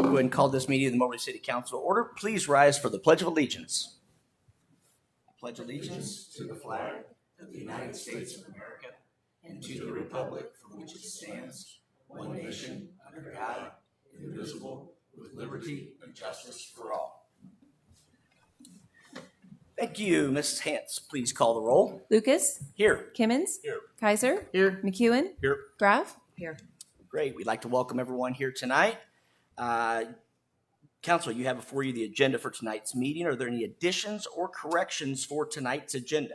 Go ahead and call this meeting of the Moberly City Council to order. Please rise for the Pledge of Allegiance. I pledge allegiance to the flag of the United States of America and to the republic for which it stands, one nation, under God, indivisible, with liberty and justice for all. Thank you. Mrs. Hance, please call the roll. Lucas. Here. Kimmons. Here. Kaiser. Here. McEwen. Here. Graff. Here. Great. We'd like to welcome everyone here tonight. Council, you have before you the agenda for tonight's meeting. Are there any additions or corrections for tonight's agenda?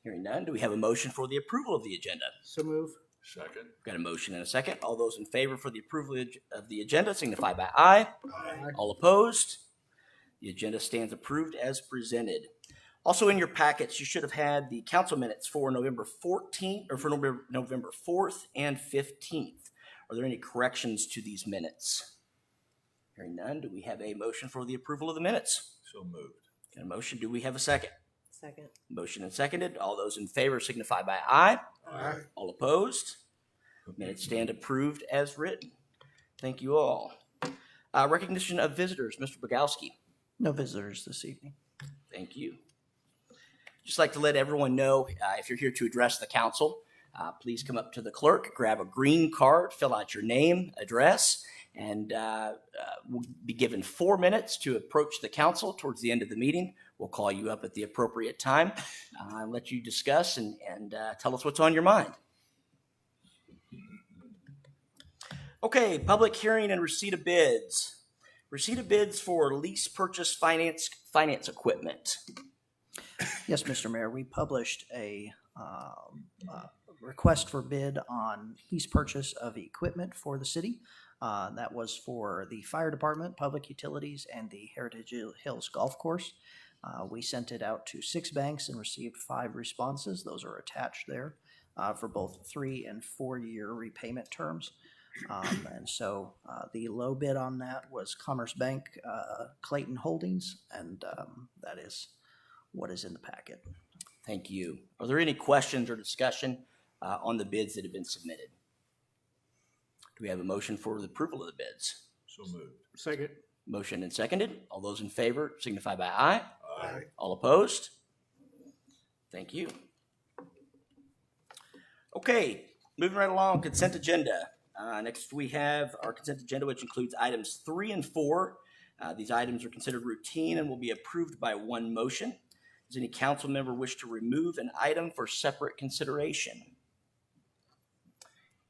Hearing none, do we have a motion for the approval of the agenda? So move. Second. Got a motion and a second. All those in favor for the approval of the agenda signify by aye. Aye. All opposed? The agenda stands approved as presented. Also in your packets, you should have had the council minutes for November 14th or for November 4th and 15th. Are there any corrections to these minutes? Hearing none, do we have a motion for the approval of the minutes? So moved. Got a motion. Do we have a second? Second. Motion and seconded. All those in favor signify by aye. Aye. All opposed? Minutes stand approved as written. Thank you all. Recognition of visitors, Mr. Bogowski. No visitors this evening. Thank you. Just like to let everyone know, if you're here to address the council, please come up to the clerk, grab a green card, fill out your name, address, and we'll be given 4 minutes to approach the council towards the end of the meeting. We'll call you up at the appropriate time, let you discuss and tell us what's on your mind. Okay, public hearing and receipt of bids. Receipt of bids for lease purchase finance equipment. Yes, Mr. Mayor, we published a request for bid on lease purchase of equipment for the city. That was for the fire department, public utilities, and the Heritage Hills Golf Course. We sent it out to 6 banks and received 5 responses. Those are attached there for both 3 and 4 year repayment terms. And so the low bid on that was Commerce Bank, Clayton Holdings, and that is what is in the packet. Thank you. Are there any questions or discussion on the bids that have been submitted? Do we have a motion for the approval of the bids? So moved. Second. Motion and seconded. All those in favor signify by aye. Aye. All opposed? Thank you. Okay, moving right along, consent agenda. Next we have our consent agenda, which includes items 3 and 4. These items are considered routine and will be approved by one motion. Does any council member wish to remove an item for separate consideration?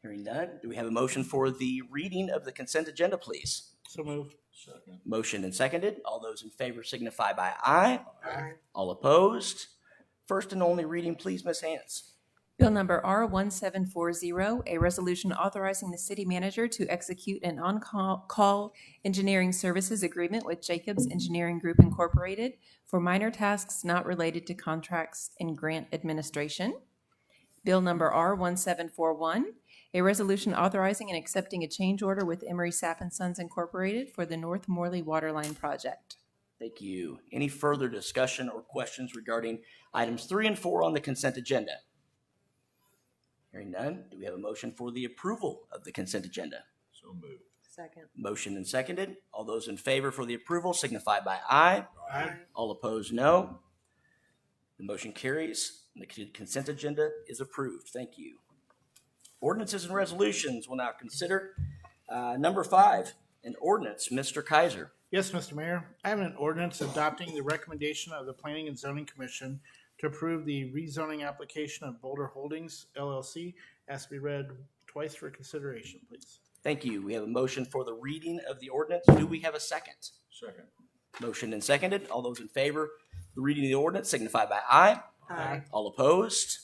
Hearing none, do we have a motion for the reading of the consent agenda, please? So moved. Second. Motion and seconded. All those in favor signify by aye. Aye. All opposed? First and only reading, please, Ms. Hance. Bill number R1740, a resolution authorizing the city manager to execute an on-call engineering services agreement with Jacobs Engineering Group Incorporated for minor tasks not related to contracts and grant administration. Bill number R1741, a resolution authorizing and accepting a change order with Emery Sapp & Sons Incorporated for the North Morley Waterline Project. Thank you. Any further discussion or questions regarding items 3 and 4 on the consent agenda? Hearing none, do we have a motion for the approval of the consent agenda? So moved. Second. Motion and seconded. All those in favor for the approval signify by aye. Aye. All opposed, no. The motion carries. The consent agenda is approved. Thank you. Ordinances and resolutions will now consider. Number 5, an ordinance. Mr. Kaiser. Yes, Mr. Mayor. I have an ordinance adopting the recommendation of the Planning and Zoning Commission to approve the rezoning application of Boulder Holdings LLC. Has to be read twice for consideration, please. Thank you. We have a motion for the reading of the ordinance. Do we have a second? Second. Motion and seconded. All those in favor of the reading of the ordinance signify by aye. Aye. All opposed?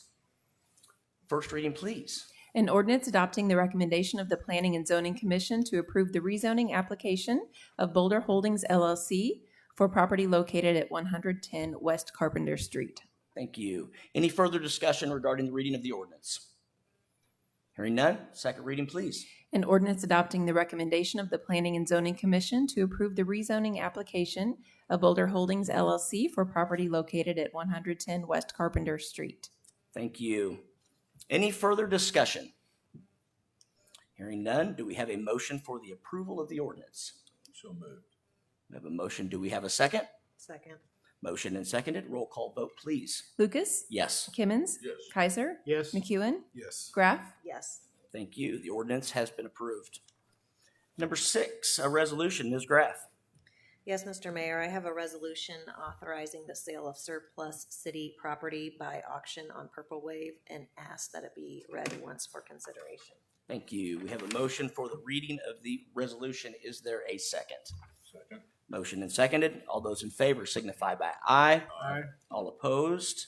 First reading, please. An ordinance adopting the recommendation of the Planning and Zoning Commission to approve the rezoning application of Boulder Holdings LLC for property located at 110 West Carpenter Street. Thank you. Any further discussion regarding the reading of the ordinance? Hearing none, second reading, please. An ordinance adopting the recommendation of the Planning and Zoning Commission to approve the rezoning application of Boulder Holdings LLC for property located at 110 West Carpenter Street. Thank you. Any further discussion? Hearing none, do we have a motion for the approval of the ordinance? So moved. We have a motion. Do we have a second? Second. Motion and seconded. Roll call vote, please. Lucas, Yes. Kimmons, Yes. Kaiser, Yes. McEwen, Yes. Graff, Yes. Thank you. The ordinance has been approved. Number 6, a resolution. Ms. Graff. Yes, Mr. Mayor, I have a resolution authorizing the sale of surplus city property by auction on Purple Wave and ask that it be read once for consideration. Thank you. We have a motion for the reading of the resolution. Is there a second? Second. Motion and seconded. All those in favor signify by aye. Aye. All opposed?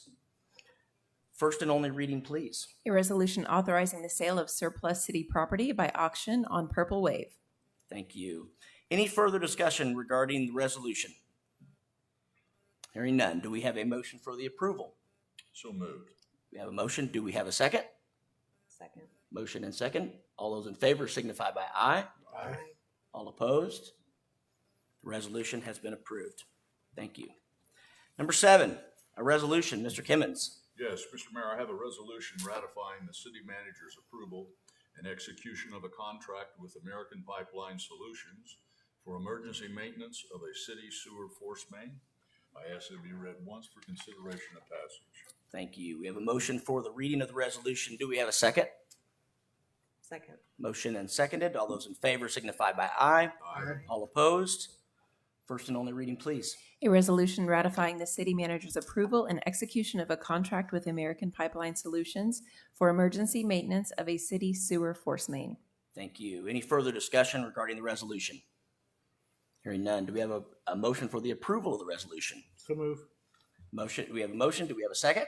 First and only reading, please. a resolution authorizing the sale of surplus city property by auction on Purple Wave. Thank you. Any further discussion regarding the resolution? Hearing none. Do we have a motion for the approval? So moved. We have a motion. Do we have a second? Second. Motion and second. All those in favor signify by aye. Aye. All opposed? The resolution has been approved. Thank you. Number 7, a resolution. Mr. Kimmons. Yes, Mr. Mayor, I have a resolution ratifying the city manager's approval and execution of a contract with American Pipeline Solutions for emergency maintenance of a city sewer force main. I ask that it be read once for consideration of passage. Thank you. We have a motion for the reading of the resolution. Do we have a second? Second. Motion and seconded. All those in favor signify by aye. Aye. All opposed? First and only reading, please. A resolution ratifying the city manager's approval and execution of a contract with American Pipeline Solutions for emergency maintenance of a city sewer force main. Thank you. Any further discussion regarding the resolution? Hearing none. Do we have a motion for the approval of the resolution? So move. Motion. We have a motion. Do we have a second?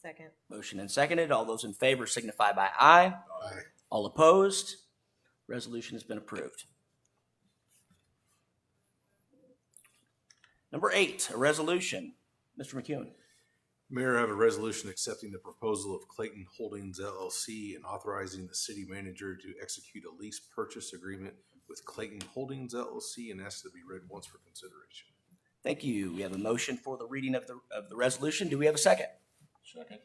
Second. Motion and seconded. All those in favor signify by aye. Aye. All opposed? Resolution has been approved. Number 8, a resolution. Mr. McEwen. Mayor, I have a resolution accepting the proposal of Clayton Holdings LLC and authorizing the city manager to execute a lease purchase agreement with Clayton Holdings LLC and ask that it be read once for consideration. Thank you. We have a motion for the reading of the resolution. Do we have a second? Second.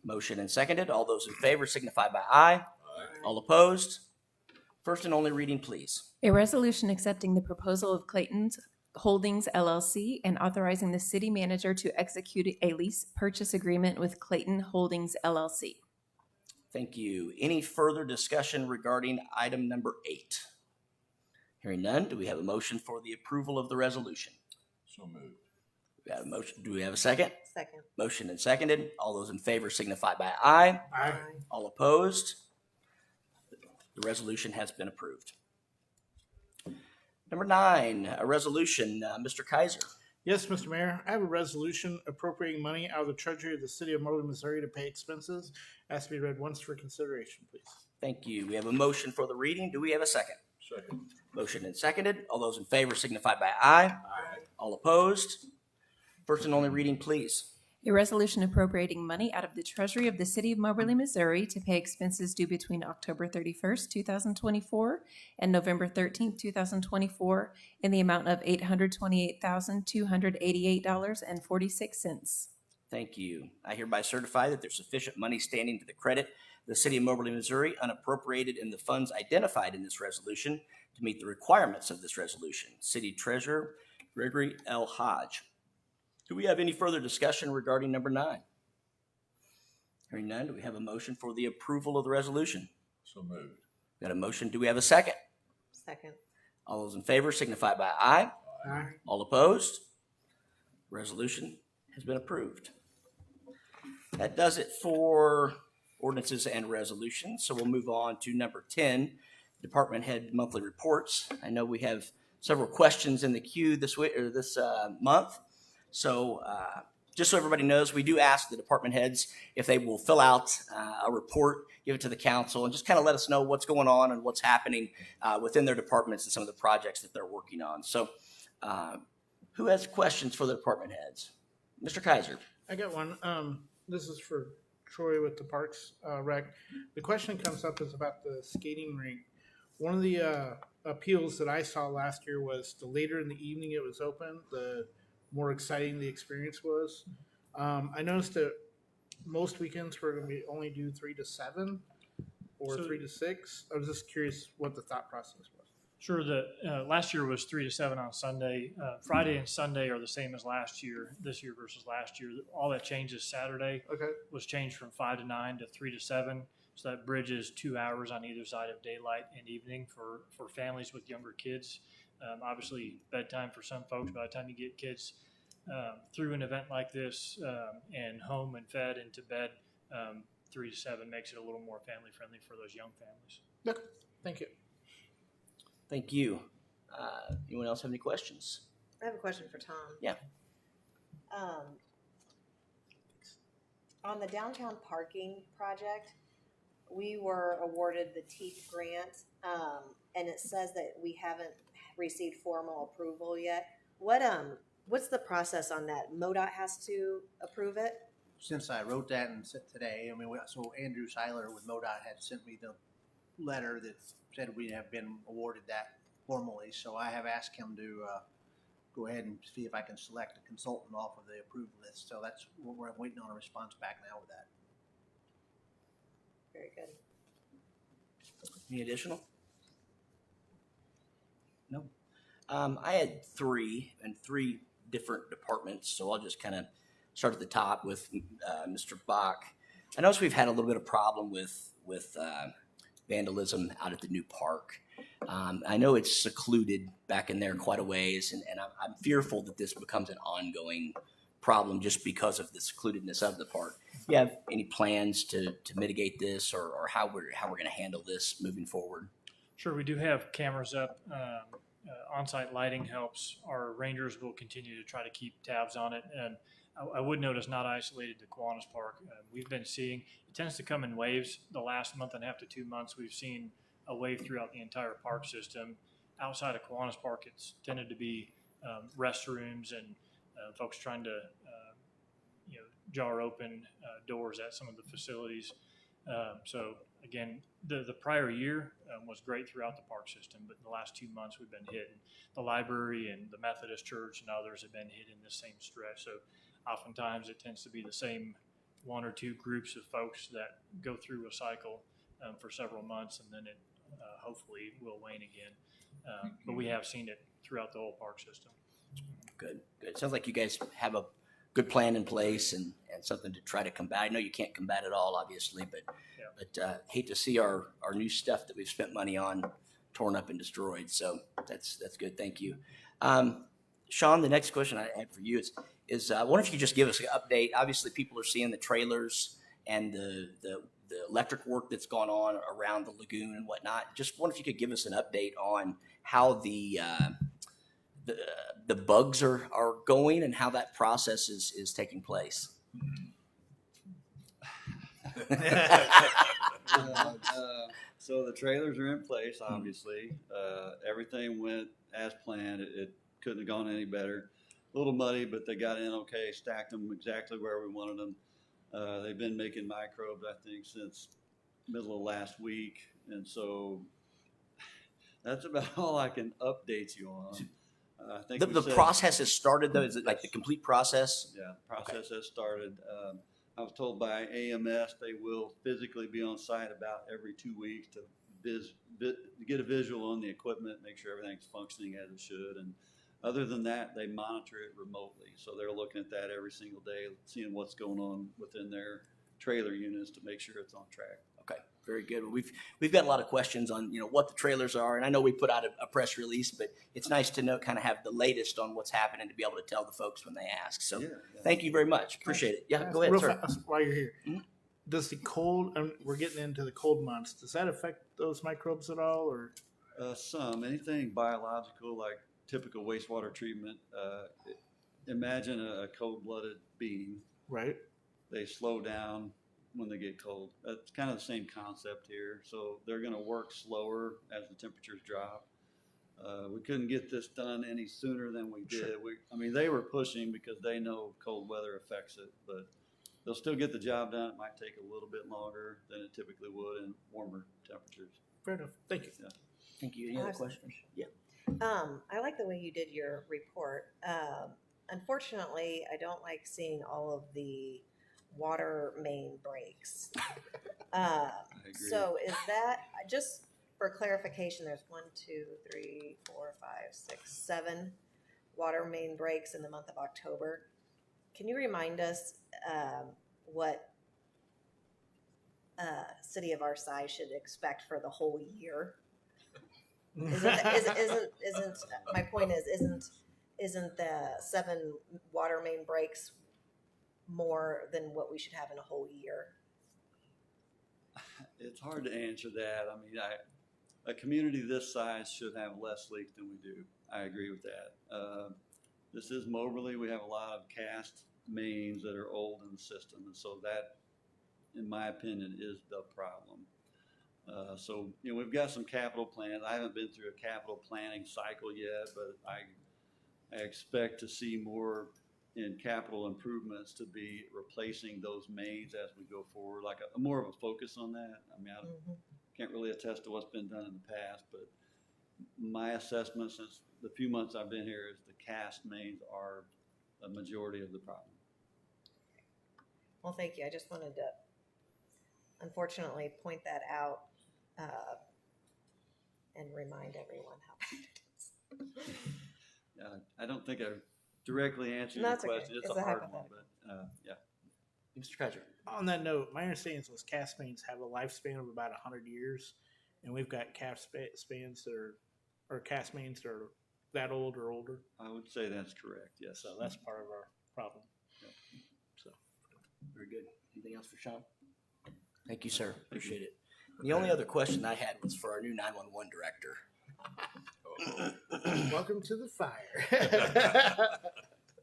Motion and seconded. All those in favor signify by aye. Aye. All opposed? First and only reading, please. A resolution accepting the proposal of Clayton's Holdings LLC and authorizing the city manager to execute a lease purchase agreement with Clayton Holdings LLC. Thank you. Any further discussion regarding item number 8? Hearing none, do we have a motion for the approval of the resolution? So moved. We have a motion. Do we have a second? Second. Motion and seconded. All those in favor signify by aye. Aye. All opposed? The resolution has been approved. Number 9, a resolution. Mr. Kaiser. Yes, Mr. Mayor, I have a resolution appropriating money out of the treasury of the city of Moberly, Missouri to pay expenses. Ask to be read once for consideration, please. Thank you. We have a motion for the reading. Do we have a second? Second. Motion and seconded. All those in favor signify by aye. Aye. All opposed? First and only reading, please. A resolution appropriating money out of the treasury of the city of Moberly, Missouri to pay expenses due between October 31st, 2024 and November 13th, 2024 in the amount of $828,288.46. Thank you. I hereby certify that there's sufficient money standing to the credit of the city of Moberly, Missouri, unappropriated in the funds identified in this resolution to meet the requirements of this resolution. City Treasurer Gregory L. Hodge. Do we have any further discussion regarding number 9? Hearing none, do we have a motion for the approval of the resolution? So moved. Got a motion. Do we have a second? Second. All those in favor signify by aye. Aye. All opposed? Resolution has been approved. That does it for ordinances and resolutions. So we'll move on to number 10, department head monthly reports. I know we have several questions in the queue this week or this month. So just so everybody knows, we do ask the department heads if they will fill out a report, give it to the council, and just kind of let us know what's going on and what's happening within their departments and some of the projects that they're working on. So who has questions for the department heads? Mr. Kaiser. I got one. This is for Troy with the Parks Rec. The question comes up is about the skating rink. One of the appeals that I saw last year was the later in the evening it was open, the more exciting the experience was. I noticed that most weekends we're going to only do 3 to 7. or So- 3 to 6? I was just curious what the thought process was. Sure. Last year was 3 to 7 on Sunday. Friday and Sunday are the same as last year. This year versus last year. All that changes Saturday Okay. was changed from 5 to 9 to 3 to 7. So that bridges 2 hours on either side of daylight and evening for families with younger kids. Obviously, bedtime for some folks. By the time you get kids through an event like this and home and fed and to bed, 3 to 7 makes it a little more family friendly for those young families. Okay. Thank you. Thank you. Anyone else have any questions? I have a question for Tom. Yeah. On the downtown parking project, we were awarded the TEEP grant, and it says that we haven't received formal approval yet. What's the process on that? MoDOT has to approve it? Since I wrote that and sent today, so Andrew Seiler with MoDOT had sent me the letter that said we have been awarded that formally. So I have asked him to go ahead and see if I can select a consultant off of the approved list. So that's what we're waiting on a response back now with that. Very good. Any additional? No. I had three different departments, so I'll just kind of start at the top with Mr. Bach. I notice we've had a little bit of problem with vandalism out at the new park. I know it's secluded back in there quite a ways, and I'm fearful that this becomes an ongoing problem just because of the secludedness of the park. Do you have any plans to mitigate this, or how we're going to handle this moving forward? Sure, we do have cameras up. On-site lighting helps. Our rangers will continue to try to keep tabs on it. And I would note it's not isolated to Kiwanis Park. We've been seeing, it tends to come in waves. The last month and a half to 2 months, we've seen a wave throughout the entire park system. Outside of Kiwanis Park, it's tended to be restrooms and folks trying to jar open doors at some of the facilities. So again, the prior year was great throughout the park system, but in the last 2 months we've been hit. The library and the Methodist Church and others have been hit in the same stretch. So oftentimes it tends to be the same one or two groups of folks that go through a cycle for several months, and then it hopefully will wane again. But we have seen it throughout the whole park system. Good. Sounds like you guys have a good plan in place and something to try to combat. I know you can't combat it all, obviously, but hate to see our new stuff that we've spent money on torn up and destroyed. So that's good. Thank you. Sean, the next question I had for you is I wonder if you could just give us an update. Obviously, people are seeing the trailers and the electric work that's gone on around the lagoon and whatnot. Just wonder if you could give us an update on how the bugs are going and how that process is taking place. So the trailers are in place, obviously. Everything went as planned. It couldn't have gone any better. A little muddy, but they got in okay, stacked them exactly where we wanted them. They've been making microbes, I think, since middle of last week. And so that's about all I can update you on. I think The process has started, though? Is it like the complete process? Yeah, the process has started. I was told by AMS they will physically be on site about every 2 weeks to get a visual on the equipment, make sure everything's functioning as it should. And other than that, they monitor it remotely. So they're looking at that every single day, seeing what's going on within their trailer units to make sure it's on track. Okay, very good. We've got a lot of questions on what the trailers are, and I know we put out a press release, but it's nice to know, kind of have the latest on what's happening to be able to tell the folks when they ask. So thank you very much. Appreciate it. Yeah, go ahead, Real sir. fast while you're here. Does the cold, we're getting into the cold months, does that affect those microbes at all, or? Anything biological like typical wastewater treatment. Imagine a cold-blooded being. Right. They slow down when they get cold. That's kind of the same concept here. So they're going to work slower as the temperatures drop. We couldn't get this done any sooner than we did. Sure. They were pushing because they know cold weather affects it, but they'll still get the job done. It might take a little bit longer than it typically would in warmer temperatures. Fair enough. Thank you. Yeah. Thank you. Any other questions? Yeah. I like the way you did your report. Unfortunately, I don't like seeing all of the water main breaks. I agree. So is that, just for clarification, there's 1, 2, 3, 4, 5, 6, 7 water main breaks in the month of October. Can you remind us what city of our size should expect for the whole year? Isn't my point is isn't the 7 water main breaks more than what we should have in a whole year? It's hard to answer that. I mean, a community this size should have less leaks than we do. I agree with that. This is Moberly. We have a lot of cast mains that are old in the system, and so that, in my opinion, is the problem. So, you know, we've got some capital plans. I haven't been through a capital planning cycle yet, but I expect to see more in capital improvements to be replacing those mains as we go forward, like a more of a focus on that. I mean, I can't really attest to what's been done in the past, but my assessment since the few months I've been here is the cast mains are a majority of the problem. Well, thank you. I just wanted to, unfortunately, point that out and remind everyone how bad it is. I don't think I directly answered No, your that's okay. question. It's It's a a hard one, hypothetical. but yeah. Mr. Kaiser. On that note, my understanding is cast mains have a lifespan of about 100 years, and we've got spans that are, or cast mains that are that old or older. I would say that's correct, yes. So that's part of our problem. So Very good. Anything else for Sean? Thank you, sir. Appreciate it. The only other question I had was for our new 911 director. welcome to the fire.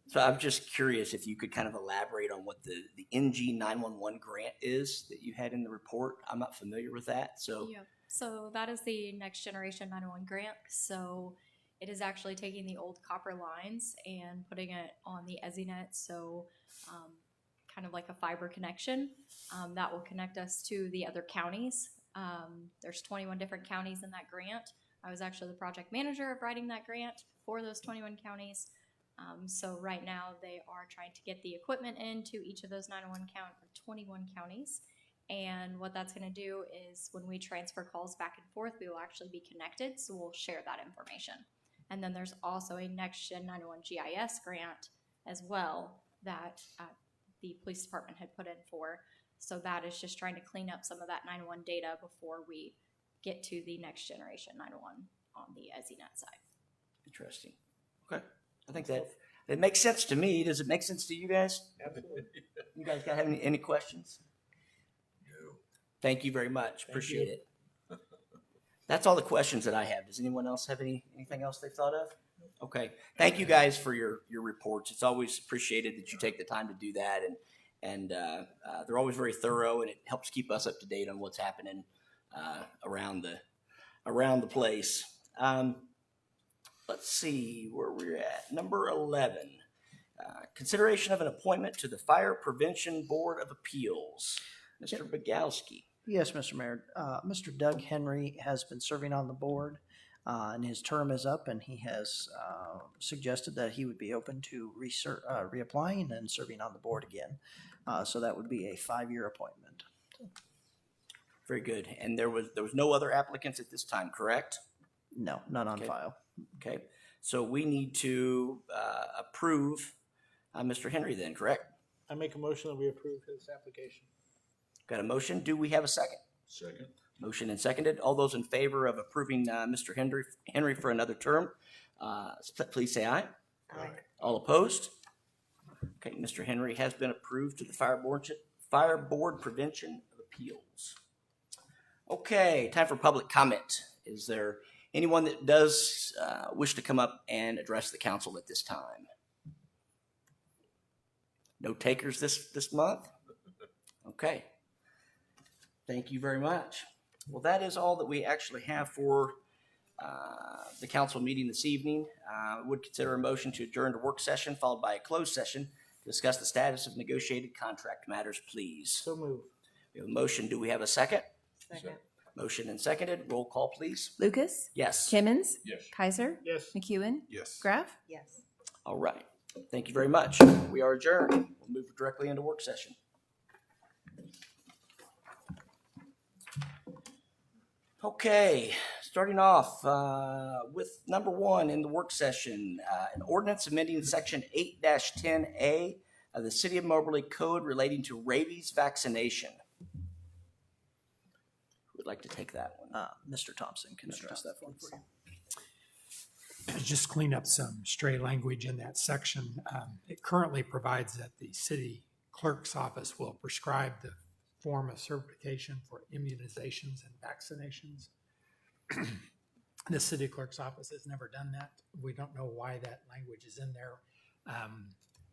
So I'm just curious if you could kind of elaborate on what the NG 911 grant is that you had in the report. I'm not familiar with that. So Yeah, so that is the Next Generation 911 grant. So it is actually taking the old copper lines and putting it on the EZNet. So kind of like a fiber connection that will connect us to the other counties. There's 21 different counties in that grant. I was actually the project manager of writing that grant for those 21 counties. So right now they are trying to get the equipment into each of those 21 counties. And what that's going to do is when we transfer calls back and forth, we will actually be connected. So we'll share that information. And then there's also a Next Gen 911 GIS grant as well that the police department had put in for. So that is just trying to clean up some of that 911 data before we get to the Next Generation 911 on the EZNet side. interesting. Okay. I think that it makes sense to me. Does it make sense to you guys? Absolutely. You guys got any questions? No. Thank you very much. Thank Appreciate you. it. That's all the questions that I have. Does anyone else have anything else they thought of? Okay. Thank you guys for your reports. It's always appreciated that you take the time to do that, and they're always very thorough, and it helps keep us up to date on what's happening around the place. Let's see where we're at. Number 11, consideration of an appointment to the Fire Prevention Board of Appeals. Mr. Bogowski. Yes, Mr. Mayor. Mr. Doug Henry has been serving on the board, and his term is up, and he has suggested that he would be open to reapplying and serving on the board again. So that would be a 5-year appointment. Very good. And there was no other applicants at this time, correct? No, none on Okay. file. Okay. So we need to approve Mr. Henry then, correct? I make a motion that we approve his application. Got a motion? Do we have a second? Second? Motion and seconded. All those in favor of approving Mr. Henry for another term, please say aye. Aye. All opposed? Okay, Mr. Henry has been approved to the Fire Board Prevention of Appeals. Okay, time for public comment. Is there anyone that does wish to come up and address the council at this time? No takers this month? Okay. Thank you very much. Well, that is all that we actually have for the council meeting this evening. Would consider a motion to adjourn to work session followed by a closed session to discuss the status of negotiated contract matters, please. So move. We have a motion. Do we have a second? Second. Motion and seconded. Roll call, please. Lucas, Yes. Timmons, Yes. Kaiser, Yes. McEwen, Yes. Graff. Yes. All right. Thank you very much. We are adjourned. We'll move directly into work session. Okay, starting off with number one in the work session, an ordinance amending section 8-10A of the City of Moberly Code relating to rabies vaccination. Who would like to take that one? Mr. Thompson can address that one for you. Just clean up some stray language in that section. It currently provides that the city clerk's office will prescribe the form of certification for immunizations and vaccinations. The city clerk's office has never done that. We don't know why that language is in there.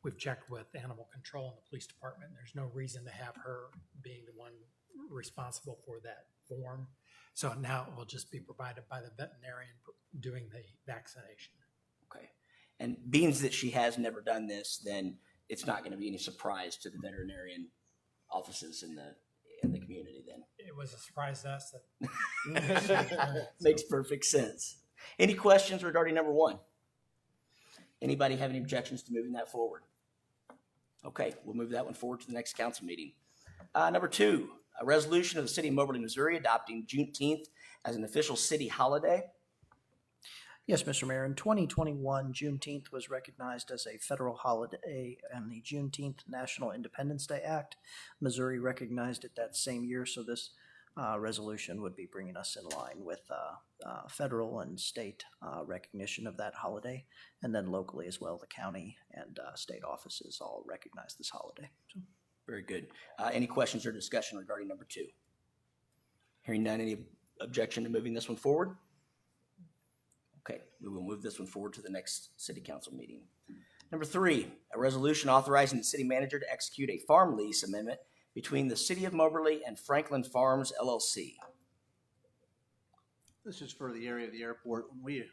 We've checked with animal control and the police department. There's no reason to have her being the one responsible for that form. So now it will just be provided by the veterinarian doing the vaccination. Okay. And being that she has never done this, then it's not going to be any surprise to the veterinarian offices in the community then. It was a surprise to us that Makes perfect sense. Any questions regarding number one? Anybody have any objections to moving that forward? Okay, we'll move that one forward to the next council meeting. Number two, a resolution of the City of Moberly, Missouri adopting Juneteenth as an official city holiday. Yes, Mr. Mayor. In 2021, Juneteenth was recognized as a federal holiday and the Juneteenth National Independence Day Act. Missouri recognized it that same year, so this resolution would be bringing us in line with federal and state recognition of that holiday, and then locally as well, the county and state offices all recognize this holiday. So. Very good. Any questions or discussion regarding number two? Hearing none, any objection to moving this one forward? Okay, we will move this one forward to the next city council meeting. Number three, a resolution authorizing the city manager to execute a farm lease amendment between the City of Moberly and Franklin Farms LLC. This is for the area of the airport. When we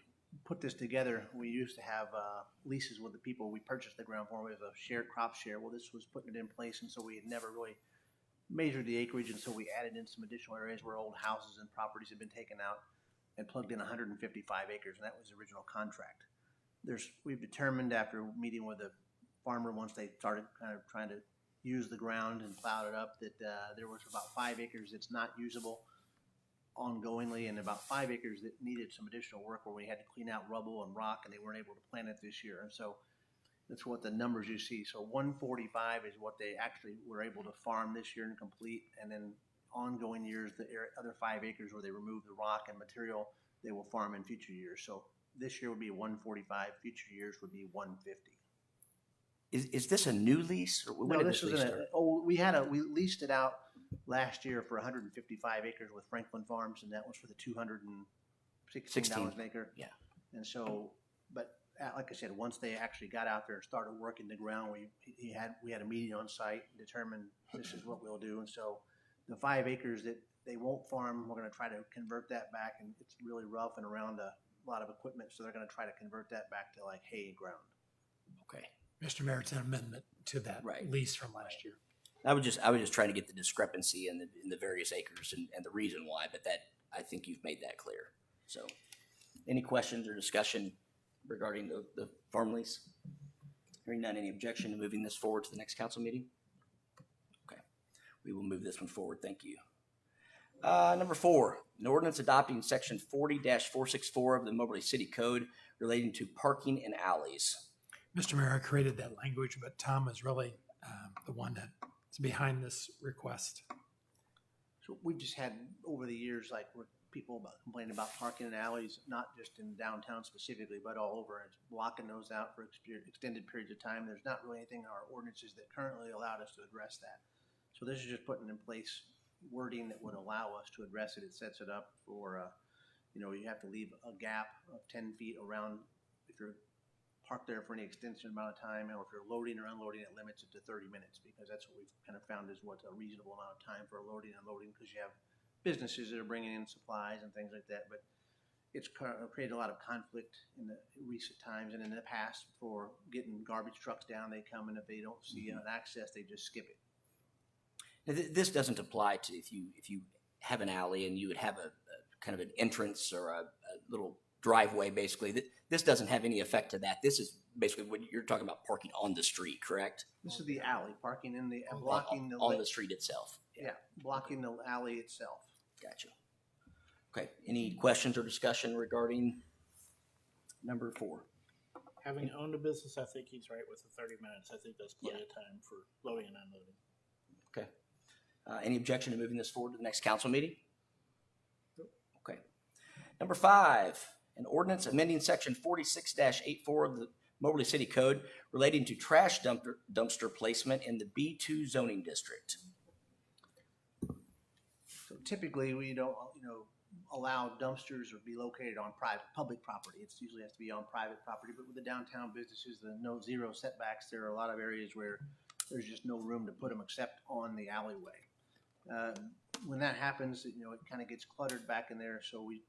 put this together, we used to have leases with the people we purchased the ground for. We have a shared crop share. Well, this was putting it in place, and so we had never really measured the acreage, and so we added in some additional areas where old houses and properties had been taken out and plugged in 155 acres, and that was the original contract. We've determined after meeting with the farmer once they started kind of trying to use the ground and plowed it up that there was about 5 acres that's not usable ongoingly and about 5 acres that needed some additional work where we had to clean out rubble and rock and they weren't able to plant it this year. And so that's what the numbers you see. So 145 is what they actually were able to farm this year and complete. And then ongoing years, the other 5 acres where they remove the rock and material, they will farm in future years. So this year would be 145, future years would be 150. Is this a new lease? Or when No, did this lease was start? we leased it out last year for 155 acres with Franklin Farms, and that was for the $216 an acre. Yeah. And so, but like I said, once they actually got out there and started working the ground, we had a meeting on site, determined this is what we'll do. And so the 5 acres that they won't farm, we're going to try to convert that back, and it's really rough and around a lot of equipment, so they're going to try to convert that back to like hay ground. Okay. Mr. Mayor, it's an amendment to that Right. lease from last year. I was just trying to get the discrepancy in the various acres and the reason why, but that I think you've made that clear. So, any questions or discussion regarding the farm lease? Hearing none, any objection to moving this forward to the next council meeting? Okay, we will move this one forward. Thank you. Number 4, an ordinance adopting section 40-464 of the Moberly City Code relating to parking in alleys. Mr. Mayor, I created that language, but Tom is really the one that's behind this request. So we just had over the years, like where people complaining about parking in alleys, not just in downtown specifically, but all over. It's blocking those out for extended periods of time. There's not really anything in our ordinances that currently allowed us to address that. So this is just putting in place wording that would allow us to address it. It sets it up for, you have to leave a gap of 10 feet around if you're parked there for any extensive amount of time, or if you're loading or unloading, it limits it to 30 minutes because that's what we've kind of found is what's a reasonable amount of time for loading and unloading because you have businesses that are bringing in supplies and things like that. But it's created a lot of conflict in the recent times and in the past for getting garbage trucks down. They come and if they don't see an access, they just skip it. Now, this doesn't apply to if you have an alley and you would have a kind of an entrance or a little driveway, basically. This doesn't have any effect to that. This is basically what you're talking about, parking on the street, correct? This is the alley, parking in the blocking the on the street itself. blocking the alley itself. Gotcha. Okay, any questions or discussion regarding number 4? Having owned a business, I think he's right with the 30 minutes. I think that's plenty of time for loading and unloading. Okay. Any objection to moving this forward to the next council meeting? Okay. Number 5, an ordinance amending section 46-84 of the Moberly City Code relating to trash dumpster placement in the B2 zoning district. So typically, we don't, allow dumpsters or be located on public property. It usually has to be on private property, but with the downtown businesses, the zero setbacks, there are a lot of areas where there's just no room to put them except on the alleyway. When that happens, it kind of gets cluttered back in there, so it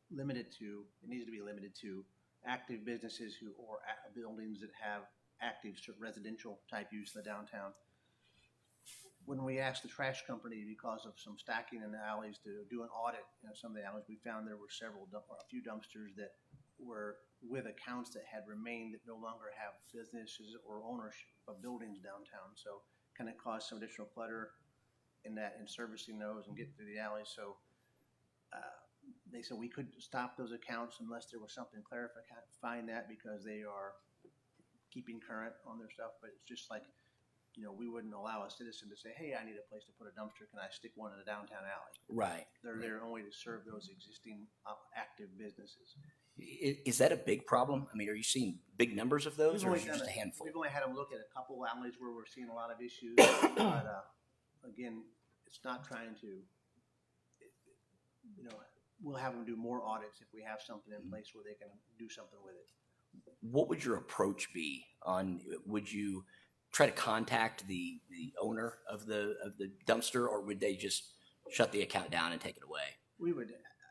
needs to be limited to active businesses or buildings that have active residential type use in the downtown. When we asked the trash company, because of some stacking in the alleys, to do an audit in some of the alleys, we found there were a few dumpsters that were with accounts that had remained that no longer have businesses or ownership of buildings downtown. So kind of caused some additional clutter in servicing those and getting through the alleys. So they said we could stop those accounts unless there was something clarifying that, because they are keeping current on their stuff. But it's just like, we wouldn't allow a citizen to say, hey, I need a place to put a dumpster. Can I stick one in a downtown alley? Right. They're there only to serve those existing active businesses. Is that a big problem? I mean, are you seeing big numbers of those, or is it just a handful? We've only had them look at a couple alleys where we're seeing a lot of issues. But again, it's not trying to, we'll have them do more audits if we have something in place where they can do something with it. What would your approach be would you try to contact the owner of the dumpster, or would they just shut the account down and take it away?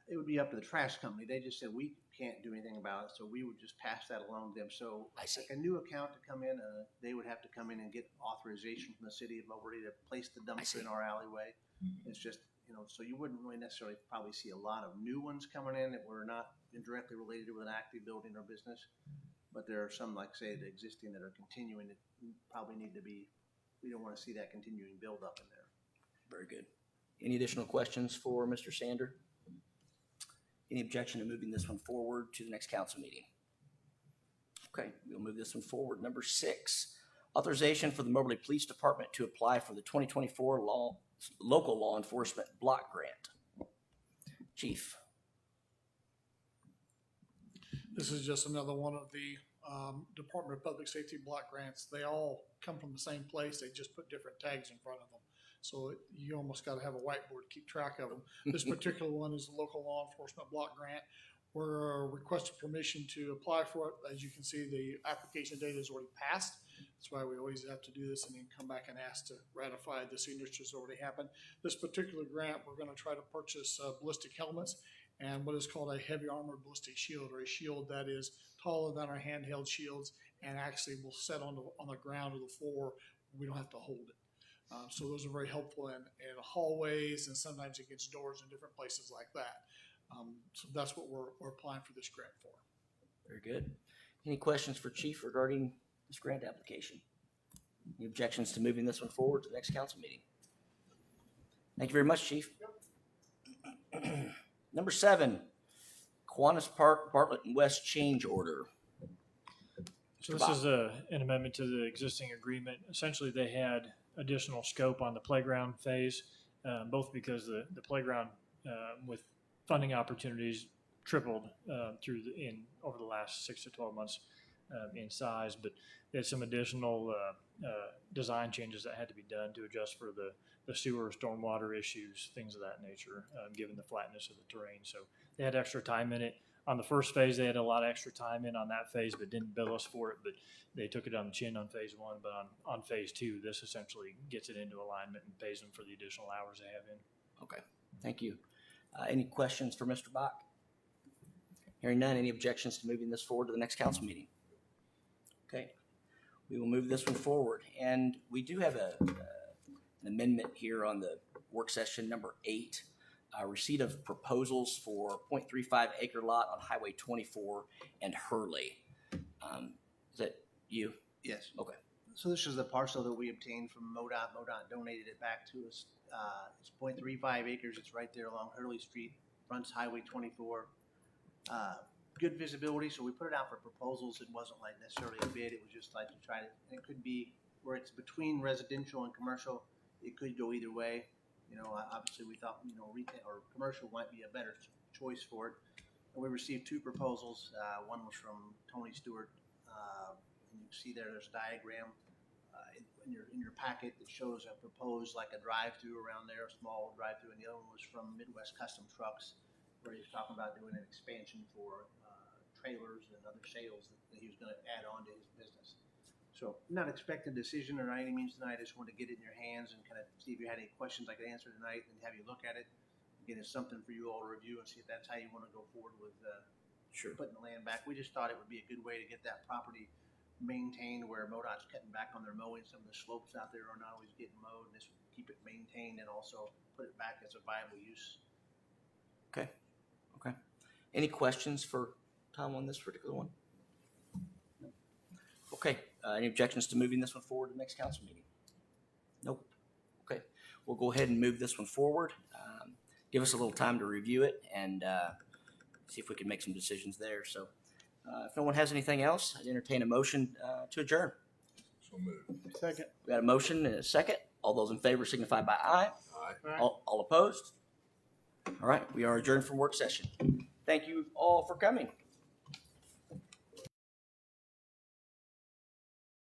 It would be up to the trash company. They just said we can't do anything about it, so we would just pass that along to them. So I see. like a new account to come in, they would have to come in and get authorization from the city of Moberly to place the dumpster in our alleyway. It's just, so you wouldn't really necessarily probably see a lot of new ones coming in that were not indirectly related with an active building or business. But there are some, like say, the existing that are continuing that probably we don't want to see that continuing build up in there. Very good. Any additional questions for Mr. Sander? Any objection to moving this one forward to the next council meeting? Okay, we'll move this one forward. Number 6, authorization for the Moberly Police Department to apply for the 2024 local law enforcement block grant. Chief. This is just another one of the Department of Public Safety block grants. They all come from the same place. They just put different tags in front of them. So you almost got to have a whiteboard to keep track of them. This particular one is the local law enforcement block grant. We're requesting permission to apply for it. As you can see, the application date has already passed. That's why we always have to do this and then come back and ask to ratify the signatures already happened. This particular grant, we're going to try to purchase ballistic helmets and what is called a heavy armored ballistic shield, or a shield that is taller than our handheld shields and actually will set on the ground or the floor. We don't have to hold it. So those are very helpful in hallways and sometimes against doors and different places like that. So that's what we're applying for this grant for. Very good. Any questions for Chief regarding this grant application? Any objections to moving this one forward to the next council meeting? Thank you very much, Chief. Yep. Number 7, Kiwanis Park, Bartlett and West change order. So this is an amendment to the existing agreement. Essentially, they had additional scope on the playground phase, both because the playground with funding opportunities tripled over the last 6 to 12 months in size, but they had some additional design changes that had to be done to adjust for the sewer, stormwater issues, things of that nature, given the flatness of the terrain. So they had extra time in it. On the first phase, they had a lot of extra time in on that phase, but didn't bill us for it. But they took it on the chin on phase 1. But on phase 2, this essentially gets it into alignment and pays them for the additional hours they have in. Okay, thank you. Any questions for Mr. Bach? Hearing none, any objections to moving this forward to the next council meeting? Okay, we will move this one forward. And we do have an amendment here on the work session number 8. Receipt of proposals for 0.35 acre lot on Highway 24 and Hurley. Is that you? Yes. Okay. So this is the parcel that we obtained from MoDOT. MoDOT donated it back to us. It's 0.35 acres. It's right there along Hurley Street, fronts Highway 24. Good visibility, so we put it out for proposals. It wasn't like necessarily a bid. It was just like to try to, and it could be where it's between residential and commercial. It could go either way. You know, obviously we thought, you know, retail or commercial might be a better choice for it. And we received two proposals. One was from Tony Stewart. And you see there's a diagram in your packet that shows a proposed like a drive-through around there, a small drive-through, and the other one was from Midwest Custom Trucks, where he was talking about doing an expansion for trailers and other sales that he was going to add on to his business. So not expecting a decision or any means tonight. I just wanted to get it in your hands and kind of see if you had any questions I could answer tonight and have you look at it. Again, it's something for you all to review and see if that's how you want to go forward with putting the land back. We just thought it would be a good way to get that property maintained where MoDOT's cutting back on their mowing. Some of the slopes out there are not always getting mowed. And this would keep it maintained and also put it back as a viable use. Okay. Okay. Any questions for Tom on this particular one? Okay. Any objections to moving this one forward to the next council meeting? Nope. Okay. We'll go ahead and move this one forward. Give us a little time to review it and see if we can make some decisions there. So if no one has anything else, I'd entertain a motion to adjourn. So moved. Second. We got a motion and a second. All those in favor signify by aye. Aye. All opposed? All right. We are adjourned from work session. Thank you all for coming.